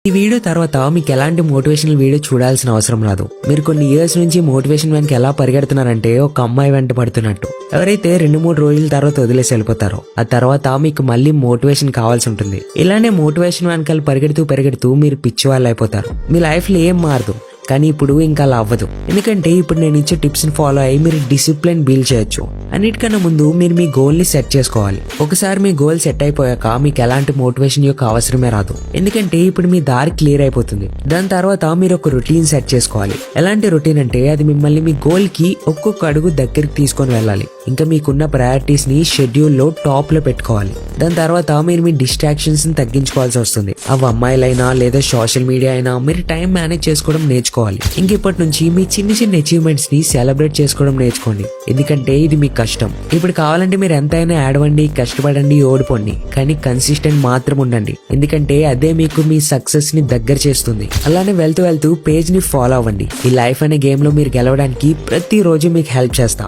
ఈ వీడియో తర్వాత మీకు ఎలాంటి మోటివేషనల్ వీడియో చూడాల్సిన అవసరం రాదు. మీరు కొన్ని ఇయర్స్ నుంచి మోటివేషన్ వెనక ఎలా పరిగెడుతున్నారంటే ఒక అమ్మాయి వెంట పడుతున్నట్టు. ఎవరైతే 2-3 రోజుల తర్వాత వదిలేసి వెళ్ళిపోతారో ఆ తర్వాత మీకు మళ్ళీ మోటివేషన్ కావాల్సి ఉంటుంది. ఇలానే మోటివేషన్ వెనకాల పరిగెడుతూ మీరు పిచ్చి వాళ్ళు అయిపోతారు. మీ లైఫ్ లో ఏం మారదు. కానీ ఇప్పుడు ఇంకా అలా అవ్వదు. ఎందుకంటే ఇప్పుడు నేను ఇచ్చే టిప్స్ ని ఫాలో అయ్యి మీరు డిసిప్లిన్ బిల్డ్ చేయొచ్చు. అన్నిటికన్నా ముందు మీరు మీ గోల్ ని సెట్ చేసుకోవాలి. ఒకసారి మీ గోల్ సెట్ అయిపోయాక మీకు ఎలాంటి మోటివేషన్ యొక్క అవసరమే రాదు. ఎందుకంటే ఇప్పుడు మీ దారి క్లియర్ అయిపోతుంది. దాని తర్వాత మీరు ఒక రొటీన్ సెట్ చేసుకోవాలి. ఎలాంటి రొటీన్ అంటే అది మిమ్మల్ని మీ గోల్ కి ఒక్కొక్క అడుగు దగ్గరికి తీసుకొని వెళ్ళాలి. ఇంకా మీకున్న ప్రయారిటీస్ ని షెడ్యూల్ లో టాప్ లో పెట్టుకోవాలి. దాని తర్వాత మీరు మీ డిస్ట్రాక్షన్స్ ని తగ్గించుకోవాల్సి వస్తుంది. అవి అమ్మాయిలైనా లేదా సోషల్ మీడియా అయినా మీరు టైం మేనేజ్ చేసుకోవడం నేర్చుకోవాలి. ఇంకెప్పటి నుంచి మీ చిన్న అచీవ్మెంట్స్ ని సెలబ్రేట్ చేసుకోవడం నేర్చుకోండి. ఎందుకంటే ఇది మీ కష్టం. ఇప్పుడు కావాలంటే మీరు ఎంతైనా ఆడవండి, కష్టపడండి, ఓడిపోండి, కానీ కన్సిస్టెంట్ మాత్రం ఉండండి. ఎందుకంటే అదే మీకు మీ సక్సెస్ ని దగ్గర చేస్తుంది. అలానే వెళ్తూ పేజ్ ని ఫాలో అవ్వండి. ఈ లైఫ్ అనే గేమ్ లో మీరు గెలవడానికి ప్రతి రోజు మీకు హెల్ప్ చేస్తా.